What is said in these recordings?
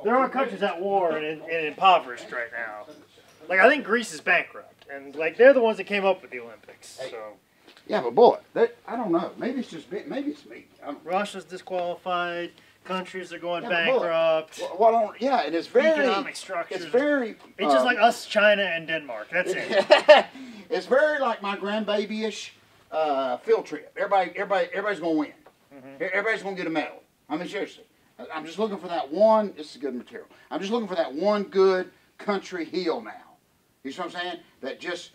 there are countries at war and impoverished right now. Like, I think Greece is bankrupt. And, like, they're the ones that came up with the Olympics. So. Yeah, but boy, I don't know. Maybe it's just maybe it's me. Russia's disqualified. Countries are going bankrupt. Yeah, and it's very economic structures. It's very. It's just like us, China, and Denmark. That's it. It's very like my grandbaby-ish field trip. Everybody's gonna win. Everybody's gonna get a medal. I mean, seriously. I'm just looking for that one. This is good material. I'm just looking for that one good country heel now. You see what I'm saying? That just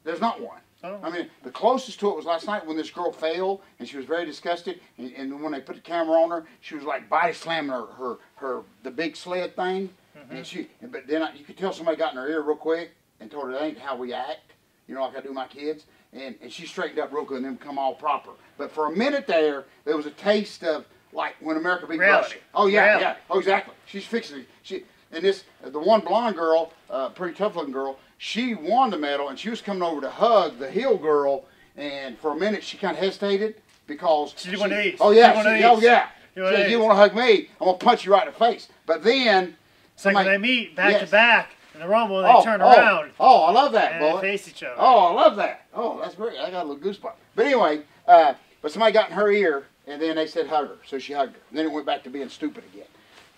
there's not one. Oh. I mean, the closest to it was last night when this girl fell and she was very disgusted. And when they put the camera on her, she was like body slamming the big sled thing. But then you could tell somebody got in her ear real quick and told her that ain't how we act. You know, like I do my kids. And she straightened up real good and then come all proper. But for a minute there was a taste of like when America beat Russia. Oh yeah, yeah. Oh exactly. She's fixing it. The one blonde girl, pretty tough looking girl, she won the medal and she was coming over to hug the heel girl, and for a minute she kind of hesitated because she one of these. Oh yeah, oh yeah. She said, "You want to hug me? I'm gonna punch you right in the face." But then, it's like when they meet back to back in the Rumble, and they turn around. Oh, I love that, and they face each other. Oh, I love that. Oh, that's great. I got a little goosebump. But anyway, but somebody got in her ear, and then they said hug her, so she hugged her. And then it went back to being stupid again.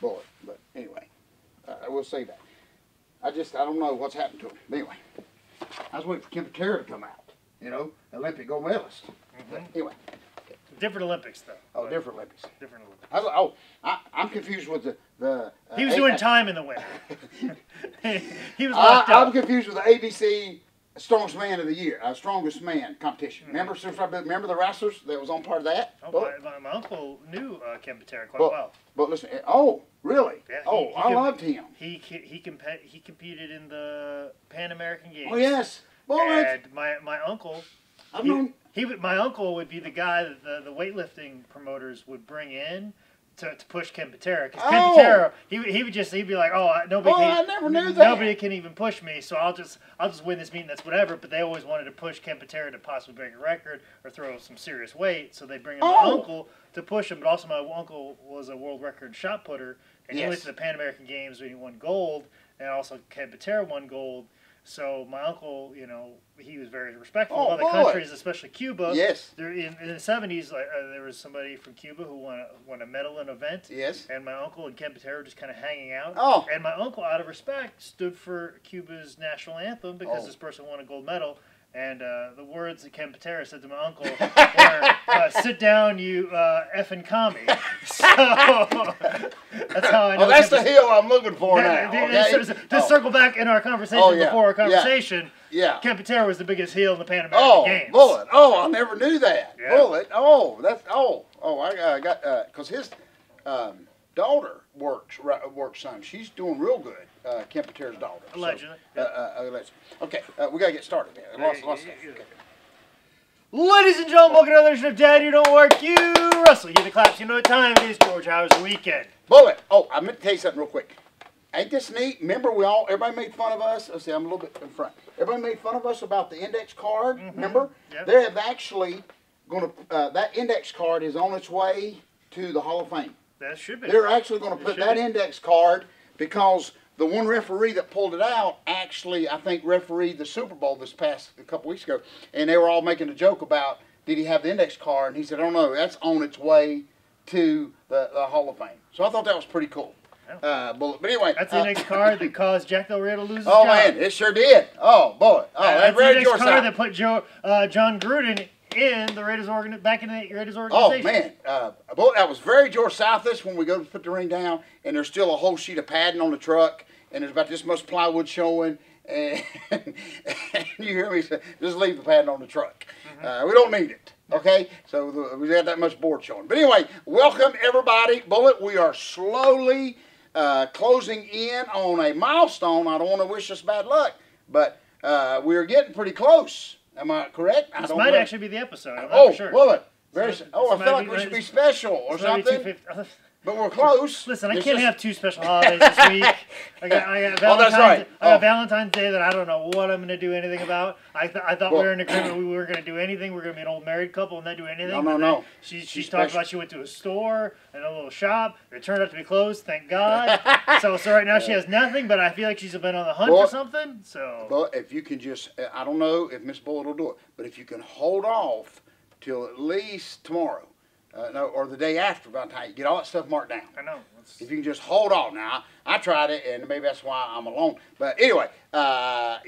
Boy, but anyway, I will say that. I don't know what's happened to him. But anyway, I was waiting for Kim Patera to come out. You know, Olympic gold medalist. But anyway. Different Olympics, though. Oh, different Olympics. Different Olympics. I'm confused with the he was doing time in the winter. He was locked up. I'm confused with the ABC Strongest Man of the Year, Strongest Man competition. Remember the wrestlers that was on part of that? Oh, my uncle knew Kim Patera quite well. But listen, oh, really? Yeah, I loved him. He competed in the Pan American Games. Oh yes. Well, and my uncle. My uncle would be the guy that the weightlifting promoters would bring in to push Kim Patera. Because Kim Patera, he'd be like, I never knew that. Nobody can even push me, so I'll just win this meet and that's whatever. But they always wanted to push Kim Patera to possibly break a record or throw some serious weight, so they bring in my uncle to push him. But also my uncle was a world record shot putter, and he went to the Pan American Games when he won gold, and also Kim Patera won gold. So my uncle, he was very respectful of other countries, especially Cuba. Yes. In the 70s, there was somebody from Cuba who won a medal in an event. Yes. And my uncle and Kim Patera were just kind of hanging out. Oh. And my uncle, out of respect, stood for Cuba's national anthem because this person won a gold medal. And the words that Kim Patera said to my uncle were, "Sit down, you effing commie." So that's how I know. Oh, that's the heel I'm looking for now. To circle back in our conversation before our conversation, Kim Patera was the biggest heel in the Pan American Games. Bullet. I never knew that. Yeah. Bullet. I got because his daughter works some. She's doing real good. Kim Patera's daughter. Allegedly. Allegedly. Okay, we got to get started there. Lots of stuff. Okay. Ladies and gentlemen, welcome to another edition of Dad, You Don't Work, You Wrestle. You hear the claps, you know what time it is, George. How was the weekend? Bullet. I meant to tell you something real quick. Ain't this neat? Remember everybody made fun of us? Let's see, I'm a little bit in front. Everybody made fun of us about the index card, remember? Yep. They have actually that index card is on its way to the Hall of Fame. That should be. They're actually going to put that index card because the one referee that pulled it out actually, I think, refereed the Super Bowl this past a couple weeks ago. And they were all making a joke about, did he have the index card? And he said, I don't know, that's on its way to the Hall of Fame. So I thought that was pretty cool. But anyway. That's the index card that caused Jack Del Rio to lose his job. job. Man, it sure did. Oh, boy. That's the index card that put John Gruden in the Raiders back in the Raiders organization. Oh man, that was very George Southis when we go to put the ring down, and there's still a whole sheet of padding on the truck, and there's about this much plywood showing, and you hear me say, just leave the padding on the truck. We don't need it. Okay, so we had that much board showing. But anyway, welcome everybody. Bullet, we are slowly closing in on a milestone. I don't want to wish us bad luck, but we're getting pretty close. Am I correct? This might actually be the episode. I'm not for sure. Well, I feel like we should be special or something. But we're close. Listen, I can't have 2 special holidays this week. I got Valentine's, that's right. I got Valentine's Day that I don't know what I'm going to do anything about. I thought we were in agreement we weren't going to do anything. We're going to be an old married couple and not do anything. No. She talked about she went to a store and a little shop. It turned out to be closed, thank God. so right now she has nothing, but I feel like she's been on the hunt for something. So. But if you can just, I don't know if Miss Bullitt will do it, but if you can hold off till at least tomorrow, or the day after Valentine's, you get all that stuff marked down. I know. If you can just hold on. Now, I tried it, and maybe that's why I'm alone. But anyway, but I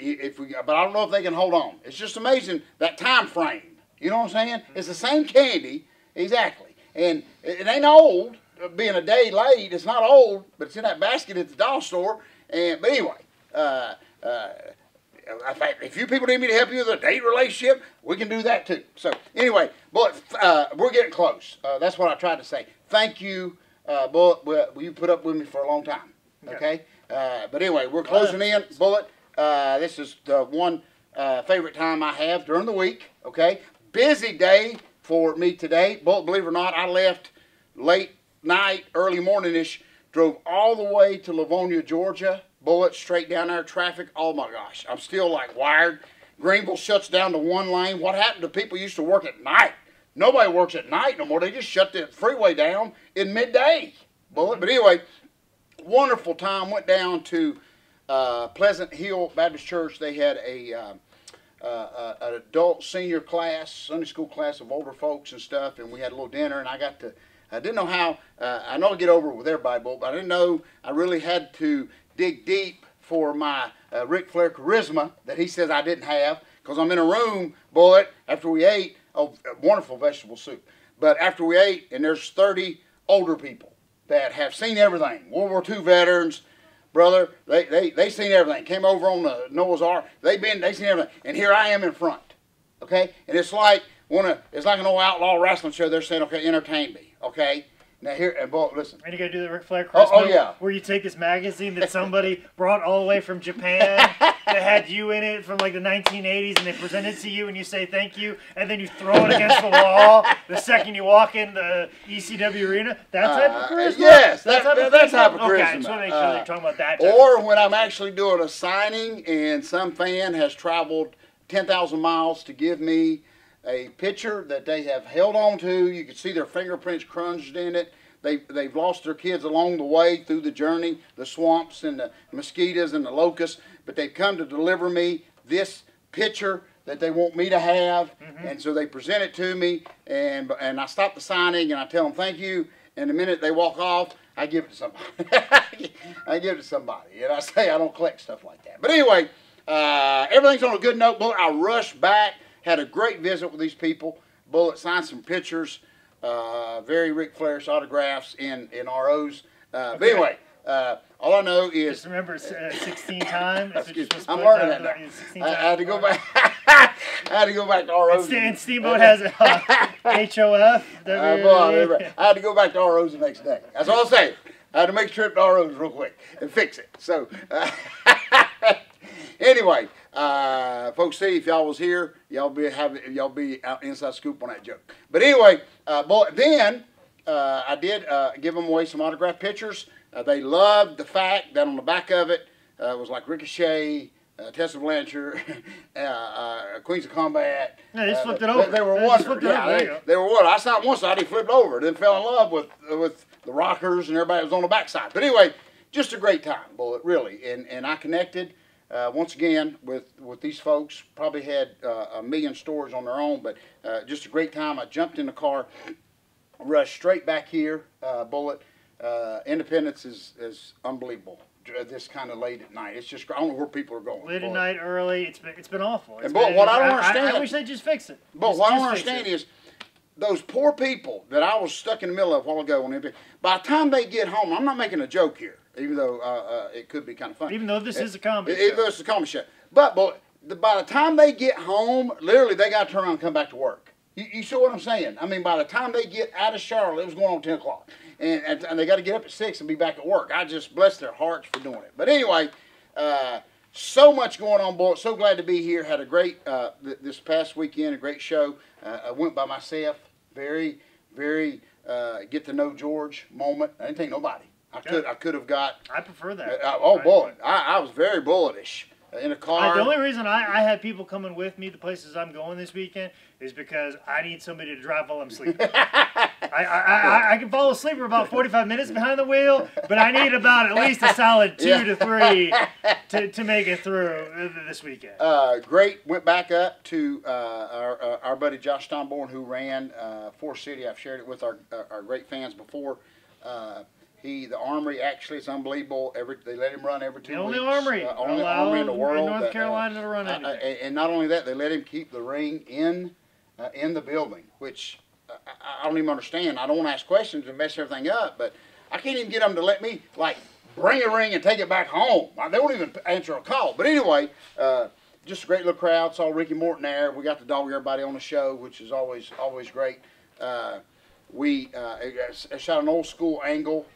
don't know if they can hold on. It's just amazing that time frame. You know what I'm saying? It's the same candy, exactly. And it ain't old, being a day late. It's not old, but it's in that basket at the dollar store. But anyway, if you people need me to help you with a date relationship, we can do that too. So anyway, but we're getting close. That's what I tried to say. Thank you, Bullet. You put up with me for a long time. Okay. But anyway, we're closing in. Bullet. This is the one favorite time I have during the week. Okay. Busy day for me today. Bullet, believe it or not, I left late night, early morning-ish. Drove all the way to Livonia, Georgia. Bullet, straight down there, traffic. Oh my gosh, I'm still like wired. Greenville shuts down to 1 lane. What happened to people who used to work at night? Nobody works at night no more. They just shut the freeway down in midday. Bullet. But anyway, wonderful time. Went down to Pleasant Hill Baptist Church. They had an adult senior class, Sunday school class of older folks and stuff, and we had a little dinner, and I didn't know how, I know to get over it with everybody, but I didn't know I really had to dig deep for my Ric Flair charisma that he says I didn't have, because I'm in a room, Bullet, after we ate, wonderful vegetable soup, but after we ate, and there's 30 older people that have seen everything, World War II veterans, brother, they seen everything, came over on the Noah's Ark, they seen everything, and here I am in front, okay, and it's like an old outlaw wrestling show. They're saying, okay, entertain me, okay. Now here, and Bullet, listen. And you gotta do the Ric Flair Christmas. Oh yeah. Where you take this magazine that somebody brought all the way from Japan that had you in it from like the 1980s, and they present it to you, and you say thank you, and then you throw it against the wall the second you walk in the ECW arena. That type of charisma. Yes, that type of charisma. Okay, I just want to make sure they're talking about that. Or when I'm actually doing a signing, and some fan has traveled 10,000 miles to give me a picture that they have held on to. You can see their fingerprints crunged in it. They've lost their kids along the way through the journey, the swamps and the mosquitoes and the locusts, but they've come to deliver me this picture that they want me to have, and so they present it to me, and I stop the signing and I tell them thank you, and the minute they walk off, I give it to somebody. I give it to somebody, and I say I don't collect stuff like that. But anyway, everything's on a good note. Bullet, I rushed back. Had a great visit with these people. Bullet signed some pictures, very Ric Flair's autographs in ROs. But anyway, all I know is... Just remember 16 times. I'm learning that now. I had to go back. I had to go back to ROs. And Steamboat has HOF. I had to go back to ROs the next day. That's all I'm saying. I had to make a trip to ROs real quick and fix it. So... Anyway, folks, see if y'all was here, y'all be out inside scoop on that joke. But anyway, then I did give them away some autographed pictures. They loved the fact that on the back of it was like Ricochet, Tessa Blanchard, Queens of Combat. Yeah, they just flipped it over. They were wondering. They were wondering. I saw one side, he flipped over, then fell in love with the Rockers and everybody that was on the backside. But anyway, just a great time, Bullet, really. And I connected. Once again, with these folks, probably had a million stories on their own, but just a great time. I jumped in the car, rushed straight back here, Bullet. Independence is unbelievable. This kind of late at night, it's just I don't know where people are going. Late at night, early. It's been awful. What I don't understand. I wish they'd just fix it. But what I don't understand is those poor people that I was stuck in the middle of a while ago. By the time they get home, I'm not making a joke here. Even though it could be kind of funny. Even though this is a comedy show. Even though it's a comedy show. But by the time they get home, literally they got to turn around and come back to work. You see what I'm saying? I mean, by the time they get out of Charlotte, it was going on 10 o'clock. And they got to get up at 6 and be back at work. I just bless their hearts for doing it. But anyway, so much going on, boy. So glad to be here. Had a great, this past weekend, a great show. I went by myself. Very, very get to know George moment. I didn't take nobody. I could have got. I prefer that. Boy, I was very bulletish in a car. The only reason I had people coming with me to places I'm going this weekend is because I need somebody to drive while I'm sleeping. I can fall asleep for about 45 minutes behind the wheel, but I need about at least a solid 2 to 3 to make it through this weekend. Great. Went back up to our buddy Josh Stomborn, who ran Forest City. I've shared it with our great fans before. The Armory, actually, it's unbelievable. They let him run every 2 weeks. Only Armory in the world. In North Carolina to run anything. And not only that, they let him keep the ring in the building, which I don't even understand. I don't want to ask questions and mess everything up, but I can't even get them to let me, like, bring a ring and take it back home. They won't even answer a call. But anyway, just a great little crowd. Saw Ricky Morton there. We got to dog everybody on the show, which is always great. We shot an old school angle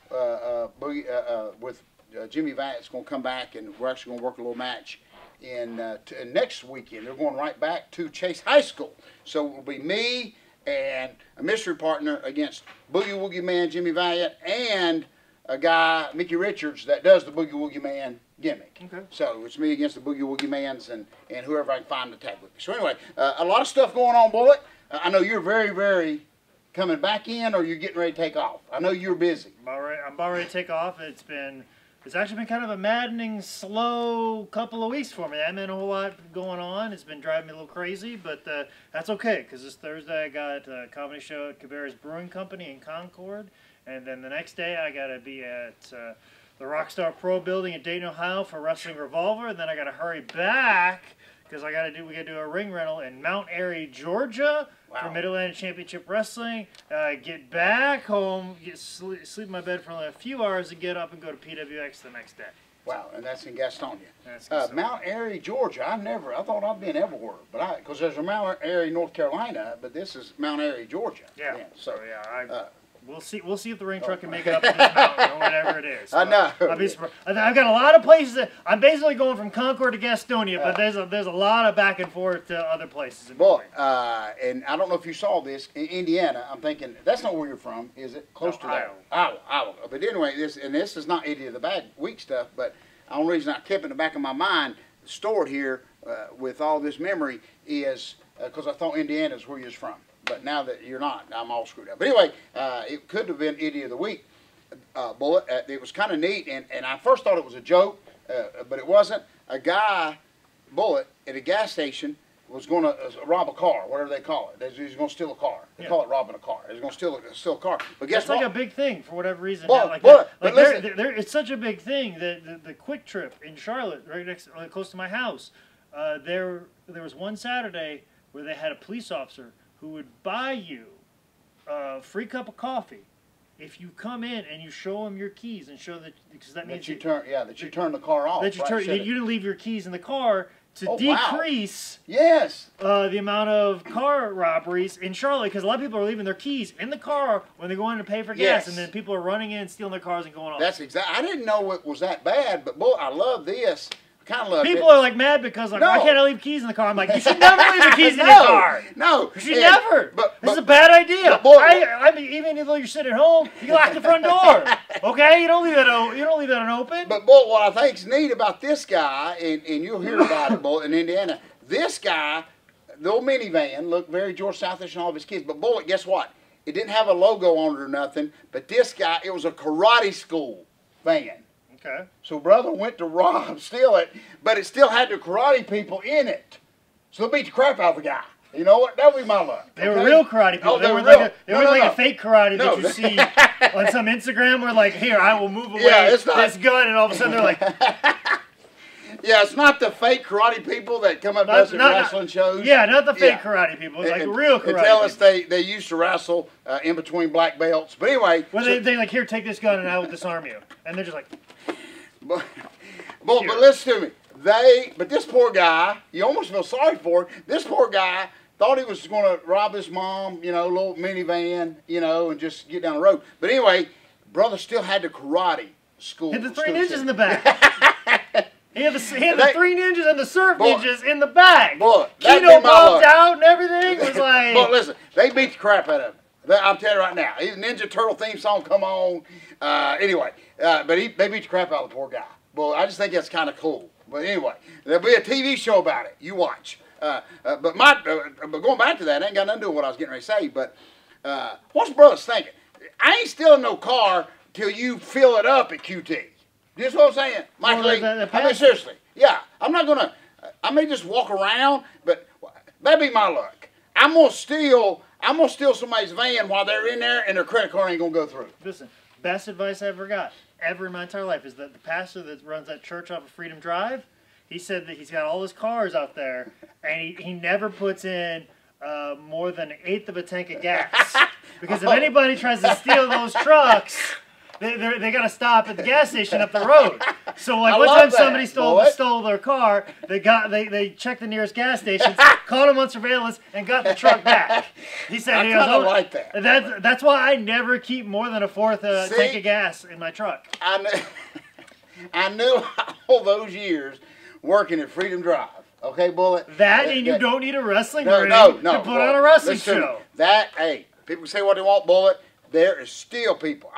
with Jimmy Vance going to come back, and we're actually going to work a little match next weekend. They're going right back to Chase High School. So it will be me and a mystery partner against Boogie Woogie Man Jimmy Valiant and a guy, Mickey Richards, that does the Boogie Woogie Man gimmick. Okay. So it's me against the Boogie Woogie Mans and whoever I can find to tag with me. So anyway, a lot of stuff going on, Bullet. I know you're very, very coming back in, or you're getting ready to take off. I know you're busy. I'm about ready to take off. It's actually been kind of a maddening, slow couple of weeks for me. I haven't had a whole lot going on. It's been driving me a little crazy, but that's okay, because this Thursday I got a comedy show at Cabarrus Brewing Company in Concord, and then the next day I got to be at the Rockstar Pro building in Dayton, Ohio for Wrestling Revolver, and then I got to hurry back because we got to do a ring rental in Mount Airy, Georgia. Wow. For Mid-Atlantic Championship Wrestling, get back home, sleep in my bed for only a few hours, and get up and go to PWX the next day. Wow, and that's in Gastonia. Mount Airy, Georgia. I thought I'd been everywhere, but because there's a Mount Airy, North Carolina, but this is Mount Airy, Georgia. Yeah. We'll see if the ring truck can make it up to this mountain or whatever it is. I know. I've got a lot of places. I'm basically going from Concord to Gastonia, but there's a lot of back and forth to other places. Boy, and I don't know if you saw this in Indiana. I'm thinking that's not where you're from, is it? Close to that. Iowa. But anyway, this is not any of the bad week stuff. But the only reason I kept it in the back of my mind, stored here with all this memory, is because I thought Indiana is where you're from. But now that you're not, I'm all screwed up. But anyway, it could have been Idiot of the Week, Bullet. It was kind of neat, and I first thought it was a joke, but it wasn't. A guy, Bullet, at a gas station was going to rob a car, whatever they call it. He's going to steal a car. They call it robbing a car. He's going to steal a car. But guess what? It's like a big thing for whatever reason. It's such a big thing that the Quick Trip in Charlotte, right close to my house, there was one Saturday where they had a police officer who would buy you a free cup of coffee if you come in and you show him your keys and show that, because that means you turn the car off. That you didn't leave your keys in the car to decrease the amount of car robberies in Charlotte, because a lot of people are leaving their keys in the car when they go in to pay for gas, and then people are running in, stealing their cars, and going off. That's exactly. I didn't know it was that bad, but boy, I love this. People are like mad because why can't I leave keys in the car? I'm like, you should never leave the keys in your car. No, you should never. This is a bad idea. I mean, even though you're sitting at home, you lock the front door. Okay, you don't leave that open. But boy, what I think's neat about this guy, and you'll hear about it, boy, in Indiana. This guy, the old minivan, looked very George Southish and all of his kids. But boy, guess what? It didn't have a logo on it or nothing. But this guy, it was a karate school van. Okay. So brother went to steal it, but it still had the karate people in it. So they beat the crap out of the guy. You know what? That would be my luck. They were real karate people. They were like a fake karate that you see on some Instagram where like, here, I will move away this gun, and all of a sudden they're like... Yeah, it's not the fake karate people that come up to us at wrestling shows. Yeah, not the fake karate people. It's like real karate people. They tell us they used to wrestle in between black belts. But anyway... Well, they like, here, take this gun and I will disarm you. And they're just like... But listen to me. But this poor guy, you almost feel sorry for him. This poor guy thought he was going to rob his mom, little minivan, and just get down the road. But anyway, brother still had the karate school. He had the 3 ninjas in the back. He had the 3 ninjas and the surf ninjas in the back. Boy, Keno bobbed out and everything. It was like... But listen, they beat the crap out of him. I'm telling you right now. His Ninja Turtle theme song come on. Anyway, but they beat the crap out of the poor guy. Well, I just think that's kind of cool. But anyway, there'll be a TV show about it. You watch. But going back to that, I ain't got nothing to do with what I was getting ready to say. But what's brothers thinking? I ain't stealing no car till you fill it up at QT. You know what I'm saying? Michael, I mean, seriously. Yeah, I'm not going to, I may just walk around, but that'd be my luck. I'm going to steal somebody's van while they're in there and their credit card ain't going to go through. Listen, best advice I ever got, ever in my entire life, is that the pastor that runs that church off of Freedom Drive, he said that he's got all his cars out there, and he never puts in more than 1/8 of a tank of gas. Because if anybody tries to steal those trucks, they got to stop at the gas station up the road. So like one time somebody stole their car, they checked the nearest gas station, caught him on surveillance, and got the truck back. He said, I kind of like that. That's why I never keep more than 1/4 tank of gas in my truck. I knew all those years working at Freedom Drive. Okay, Bullet. And you don't need a wrestling ring to put on a wrestling show. Hey, people say what they want, Bullet. There is still people.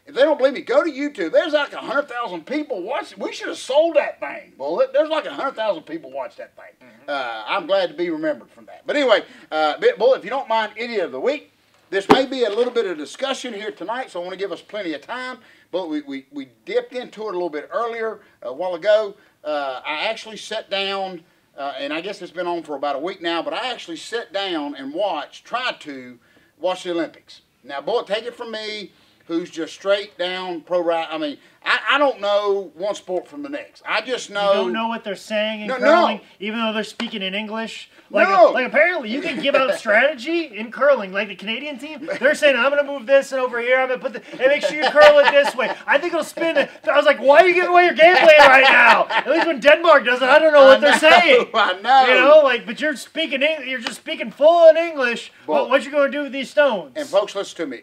If they don't believe me, go to YouTube. There's like 100,000 people watching. We should have sold that thing, Bullet. There's like 100,000 people watch that thing. I'm glad to be remembered from that. But anyway, Bullet, if you don't mind, Idiot of the Week, this may be a little bit of discussion here tonight, so I want to give us plenty of time. But we dipped into it a little bit earlier, a while ago. I actually sat down, and I guess it's been on for about a week now, but I actually sat down and tried to watch the Olympics. Now, Bullet, take it from me, who's just straight down pro-wrestling. I mean, I don't know one sport from the next. I just know... You don't know what they're saying in curling, even though they're speaking in English? Like apparently you can give out strategy in curling. Like the Canadian team, they're saying, I'm going to move this and over here. I'm going to put and make sure you curl it this way. I think it'll spin it. I was like, why are you giving away your game plan right now? At least when Denmark does it, I don't know what they're saying. I know. You know, but you're just speaking full in English. But what you going to do with these stones? And folks, listen to me.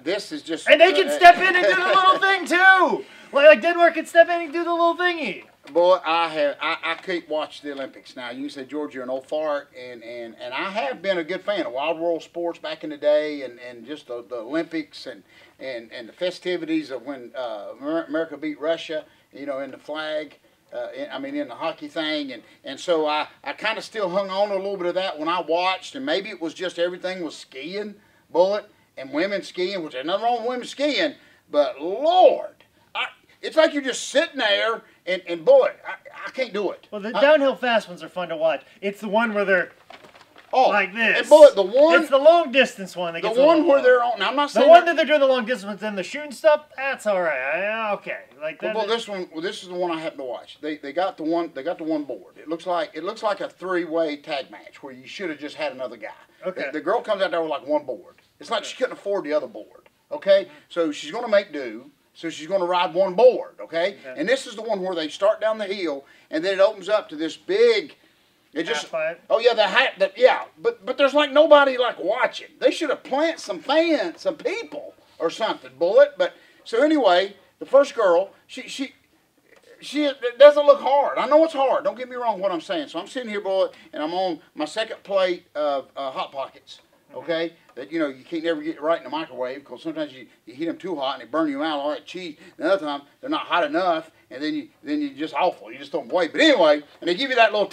This is just... And they can step in and do the little thing too. Like Denmark can step in and do the little thingy. Boy, I keep watching the Olympics. Now, you say, George, you're an old fart, and I have been a good fan of Wild World Sports back in the day, and just the Olympics and the festivities of when America beat Russia, you know, in the flag, in the hockey thing, and so I kind of still hung on a little bit of that when I watched, and maybe it was just everything was skiing, Bullet, and women skiing, which there's nothing wrong with women skiing, but Lord, it's like you're just sitting there. And Bullet, I can't do it. Well, the downhill fast ones are fun to watch. It's the one where they're like this. And Bullet, it's the long distance one. The one where they're on. Now, I'm not saying the one that they're doing the long distance and the shooting stuff. That's all right. Okay, like that. Well, this is the one I happen to watch. They got the one board. It looks like a 3-way tag match where you should have just had another guy. Okay. The girl comes out there with like one board. It's like she couldn't afford the other board. Okay, so she's going to make do. So she's going to ride one board, okay? And this is the one where they start down the hill, and then it opens up to this big. It just half-pipe. Yeah, but there's like nobody like watching. They should have planted some fans, some people, or something. Bullet. But so anyway, the first girl, she it doesn't look hard. I know it's hard. Don't get me wrong. What I'm saying. So I'm sitting here, Bullet, and I'm on my second plate of Hot Pockets. Okay, that you can't never get right in the microwave because sometimes you heat them too hot and they burn you out all that cheese. Another time they're not hot enough, and then you just awful. You just don't wait. But anyway, and they give you that little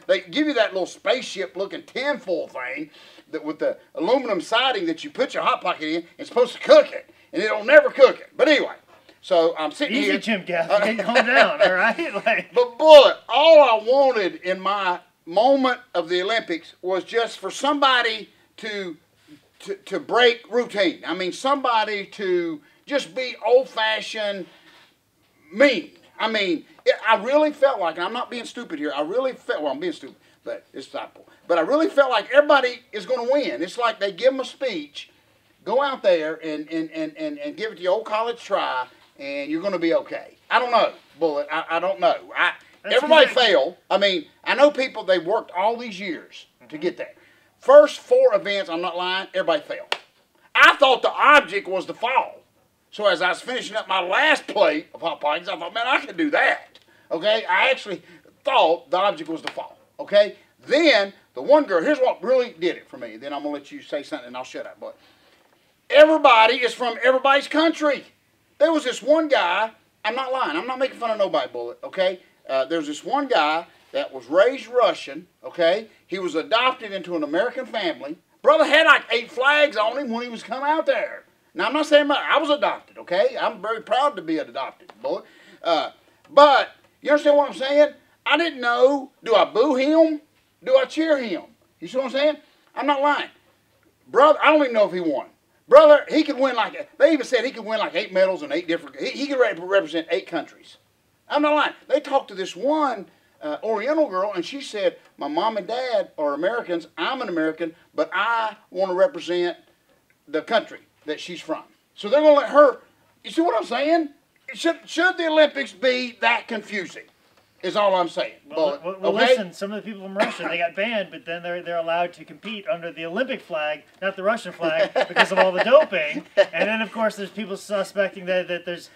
they give you that little spaceship looking tinfoil thing that with the aluminum siding that you put your Hot Pocket in. It's supposed to cook it, and it'll never cook it. But anyway, so I'm sitting here. Easy, Jim Gaffney, calm down, all right? But Bullet, all I wanted in my moment of the Olympics was just for somebody to break routine. I mean, somebody to just be old-fashioned mean. I mean, I really felt like, and I'm not being stupid here, I'm being stupid, but it's simple. But I really felt like everybody is going to win. It's like they give them a speech, go out there and give it the old college try, and you're going to be okay. I don't know, Bullet. I don't know. Everybody failed. I mean, I know people, they worked all these years to get there. First 4 events, I'm not lying, everybody failed. I thought the object was to fall. So as I was finishing up my last plate of Hot Pockets, I thought, man, I can do that. Okay? I actually thought the object was to fall. Okay? Then, the one girl, here's what really did it for me. Then I'm going to let you say something and I'll shut up. But everybody is from everybody's country. There was this one guy, I'm not lying, I'm not making fun of nobody, Bullet, okay? There's this one guy that was raised Russian, okay? He was adopted into an American family. Brother had like 8 flags on him when he was coming out there. Now, I'm not saying I was adopted, okay? I'm very proud to be adopted, Bullet. But, you understand what I'm saying? I didn't know, do I boo him? Do I cheer him? You see what I'm saying? I'm not lying. Brother, I don't even know if he won. Brother, he could win like, they even said he could win like 8 medals in 8 different, he could represent 8 countries. I'm not lying. They talked to this one Oriental girl, and she said, my mom and dad are Americans, I'm an American, but I want to represent the country that she's from. So they're going to let her, you see what I'm saying? Should the Olympics be that confusing? Is all I'm saying. Well, okay? Listen, some of the people from Russia, they got banned, but then they're allowed to compete under the Olympic flag, not the Russian flag, because of all the doping. And then, of course, there's people suspecting that there's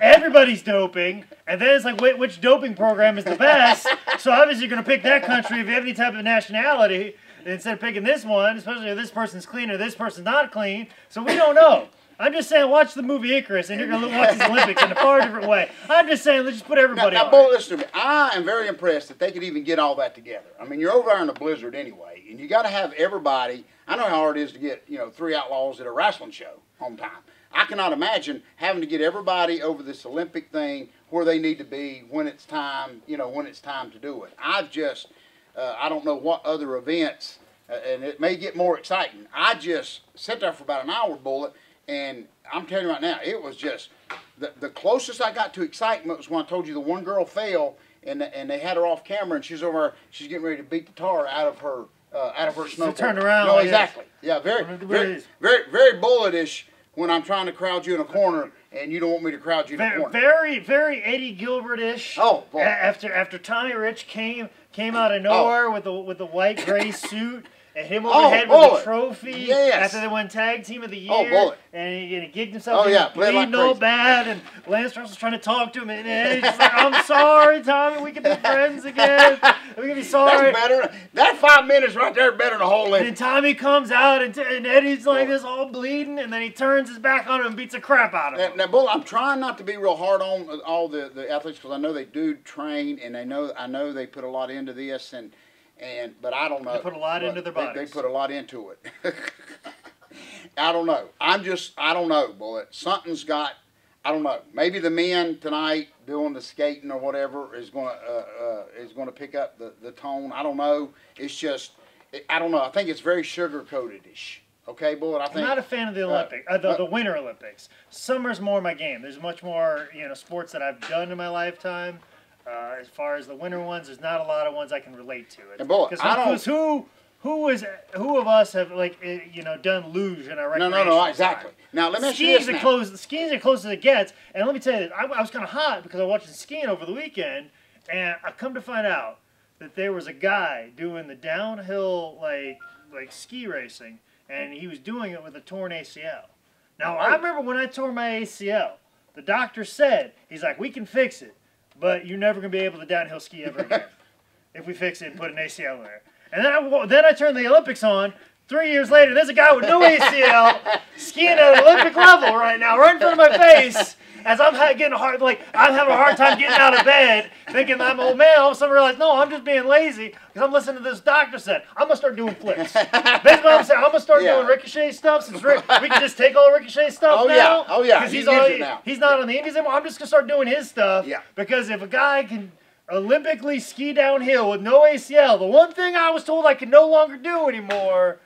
everybody's doping, and then it's like, wait, which doping program is the best? So obviously you're going to pick that country if you have any type of nationality, instead of picking this one, especially if this person's clean or this person's not clean. So we don't know. I'm just saying, watch the movie Icarus, and you're going to watch these Olympics in a far different way. I'm just saying, let's just put everybody on. Now, boy, listen to me. I am very impressed that they could even get all that together. I mean, you're over there in a blizzard anyway, and you got to have everybody. I know how hard it is to get, 3 outlaws at a wrestling show home time. I cannot imagine having to get everybody over this Olympic thing where they need to be when it's time, when it's time to do it. I don't know what other events, and it may get more exciting. I just sat there for about an hour, Bullet. And I'm telling you right now, it was just, the closest I got to excitement was when I told you the one girl fell, and they had her off camera, and she's over, she's getting ready to beat the tar out of her snowboard. Turned around. No, exactly. Yeah, very bulletish when I'm trying to crowd you in a corner, and you don't want me to crowd you in a corner. Very Eddie Gilbert-ish. Oh, boy. After Tommy Rich came out of nowhere with the white gray suit. And him over the head with a trophy after they won Tag Team of the Year. And he gigged himself. Bleeding all bad. And Lance Russell's trying to talk to him. And he's just like, I'm sorry, Tommy. We can be friends again. We can be sorry. That's better. That 5 minutes right there better than a whole Olympics. And Tommy comes out, and Eddie's like this, all bleeding. And then he turns his back on him and beats the crap out of him. Now, Bull, I'm trying not to be real hard on all the athletes because I know they do train. And I know they put a lot into this. But I don't know. They put a lot into their bodies. They put a lot into it. I don't know. I don't know, boy. Something's got, I don't know. Maybe the men tonight doing the skating or whatever is going to pick up the tone. I don't know. It's just, I don't know. I think it's very sugar-coated-ish. Okay, boy. I'm not a fan of the Olympics, the Winter Olympics. Summer's more my game. There's much more, sports that I've done in my lifetime. As far as the winter ones, there's not a lot of ones I can relate to. Because who of us have done luge in our recreational No, exactly. time? Now let me ask you this. Skiing's as close as it gets, and let me tell you, I was kind of hot because I was watching skiing over the weekend, and I come to find out that there was a guy doing the downhill like ski racing, and he was doing it with a torn ACL. Now I remember when I tore my ACL, the doctor said, he's like, we can fix it. But you're never going to be able to downhill ski ever again if we fix it and put an ACL in there. And then I turned the Olympics on. 3 years later, there's a guy with no ACL skiing at an Olympic level right now, right in front of my face, as I'm having a hard time getting out of bed, thinking I'm old man. All of a sudden, I realize, no, I'm just being lazy because I'm listening to this doctor said. I'm gonna start doing flips. Basically, what I'm saying, I'm gonna start doing Ricochet stuff since we can just take all Ricochet stuff now. Because he's not on the Indies anymore. I'm just gonna start doing his stuff. Yeah. Because if a guy can Olympically ski downhill with no ACL, the one thing I was told I can no longer do anymore,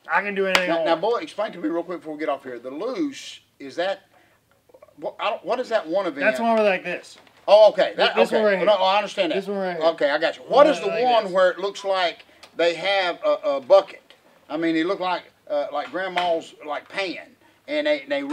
I can do anything. Now, boy, explain to me real quick before we get off here. The luge, is that? What is that one event? That's one where like this. Oh, okay. This one right here. No, I understand that. This one right here. Okay, I got you. What is the one where it looks like they have a bucket? I mean, it look like grandma's pan, and they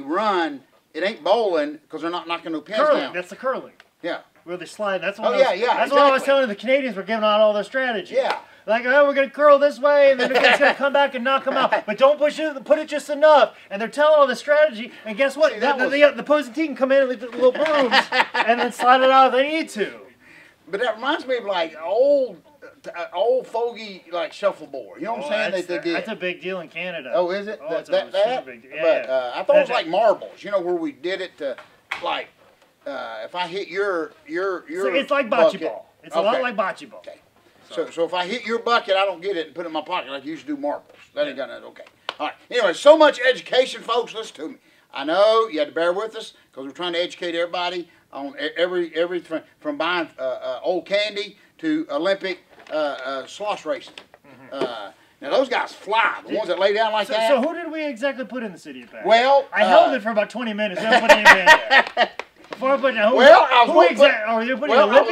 run. It ain't bowling because they're not knocking no pins down. That's the curling. Yeah. Where they slide. That's what That's what I was telling the Canadians were giving out all their strategies. Yeah. Like, oh, we're going to curl this way, and then the guy's going to come back and knock them out. But don't push it, put it just enough. And they're telling all the strategy, and guess what? The opposing team can come in and leave the little brooms and then slide it out if they need to. But that reminds me of like old old fogey like shuffleboard. You know what I'm saying? They did. That's a big deal in Canada. Oh, is it? Oh, it's a super big deal. Yeah, But I thought it was like marbles. You know, where we did it to like if I hit your it's like bocce ball. It's a lot like bocce ball. Okay. So if I hit your bucket, I don't get it and put it in my pocket like you used to do marbles. That ain't got nothing. Okay. All right. Anyway, so much education, folks. Listen to me. I know you had to bear with us because we're trying to educate everybody on everything from buying old candy to Olympic slosh racing. Now those guys fly. The ones that lay down like that. So who did we exactly put in the city of Paris? Well, I held it for about 20 minutes. Then I put anybody in there. Before I put I was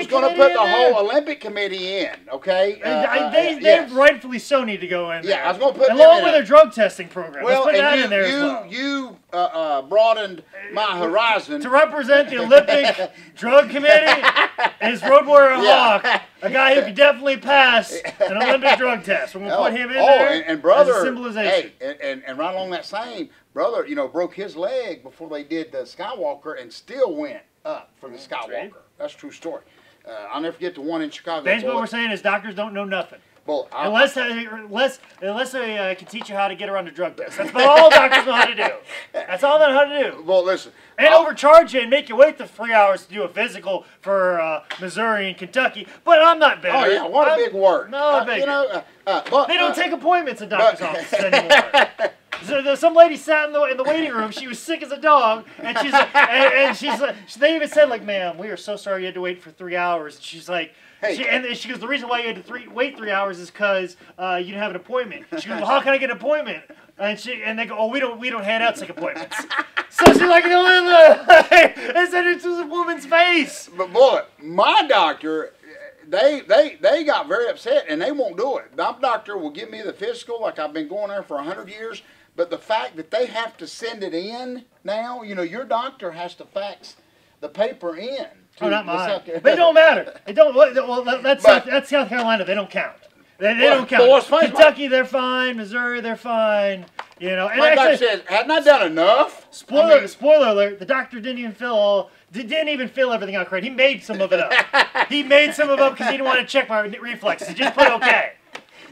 going to put the whole Olympic committee in. Okay. They rightfully so need to go in there. Yeah, I was going to put along with their drug testing program. Well, let's put that in there as well. You broadened my horizon to represent the Olympic Drug Committee is Road Warrior Hawk, a guy who could definitely pass an Olympic drug test. We're going to put him in there and brother, as a symbolization. Hey, and right along that same, brother, broke his leg before they did the Skywalker and still went up for the Skywalker. That's a true story. I'll never forget the one in Chicago. Basically, what we're saying is doctors don't know nothing. Well, unless they can teach you how to get around a drug test. That's about all doctors know how to do. That's all they know how to do. Well, listen. And overcharge you and make you wait the 3 hours to do a physical for Missouri and Kentucky. But I'm not bitter. Oh, yeah, what a big word. No, big. But they don't take appointments at doctor's offices anymore. So some lady sat in the waiting room. She was sick as a dog, and they even said like, "Ma'am, we are so sorry you had to wait for 3 hours." And she's like, she goes, "The reason why you had to wait 3 hours is because you didn't have an appointment." She goes, "Well, how can I get an appointment?" And they go, "Oh, we don't hand out sick appointments." So she's like, "I said it to the woman's face." But boy, my doctor. They got very upset and they won't do it. My doctor will give me the physical like I've been going there for 100 years. But the fact that they have to send it in now, your doctor has to fax the paper in. Oh, not mine. But it don't matter. It don't. Well, that's South Carolina. They don't count. They don't count. Well, Kentucky, they're fine. Missouri, they're fine. And my doctor says, hadn't I done enough? Spoiler alert: the doctor didn't even fill everything out correct. He made some of it up. He made some of it up because he didn't want to check my reflexes. He just put okay.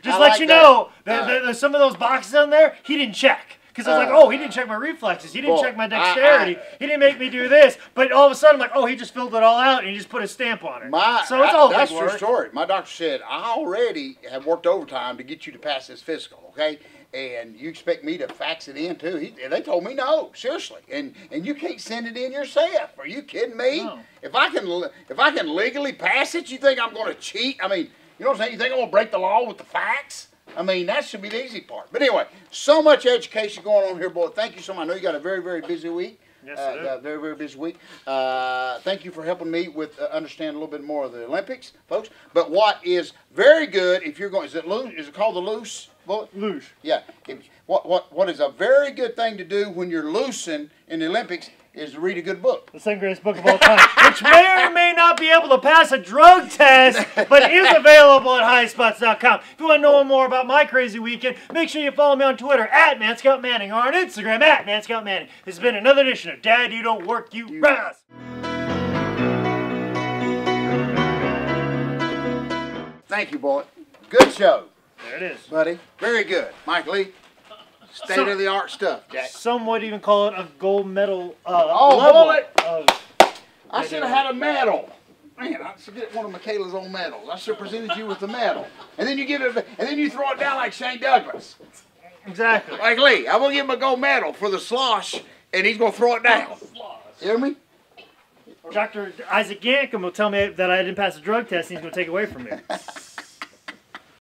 Just let you know, there's some of those boxes on there he didn't check. Because I was like, oh, he didn't check my reflexes. He didn't check my dexterity. He didn't make me do this. But all of a sudden, I'm like, oh, he just filled it all out and he just put a stamp on it. So it's all that's true story. My doctor said, I already have worked overtime to get you to pass this physical, okay? And you expect me to fax it in too? They told me no, seriously. And you can't send it in yourself. Are you kidding me? No. If I can legally pass it, you think I'm going to cheat? I mean, you know what I'm saying? You think I'm going to break the law with the fax? I mean, that should be the easy part. But anyway, so much education going on here, boy. Thank you so much. I know you got a very, very busy week. Yes, I do. Very, very busy week. Thank you for helping me with understand a little bit more of the Olympics, folks. But what is very good, if you're going, is it called the loose? Luge. Yeah. What is a very good thing to do when you're loosing in the Olympics is to read a good book. The second greatest book of all time, which may or may not be able to pass a drug test, but is available at highspots.com. If you want to know more about my crazy weekend, make sure you follow me on Twitter at ManScoutManning or on Instagram at ManScoutManning. This has been another edition of Dad, You Don't Work, You Rest. Thank you, boy. Good show. There it is. Buddy. Very good. Mike Lee. State-of-the-art stuff, Jack. Some would even call it a gold medal level. I should have had a medal. Man, I should get one of Michaela's old medals. I should have presented you with the medal. And then you give it, and then you throw it down like Shane Douglas. Exactly. Like Lee, I'm going to give him a gold medal for the slosh, and he's going to throw it down. You hear me? Dr. Isaac Yankum will tell me that I didn't pass a drug test, and he's going to take it away from me.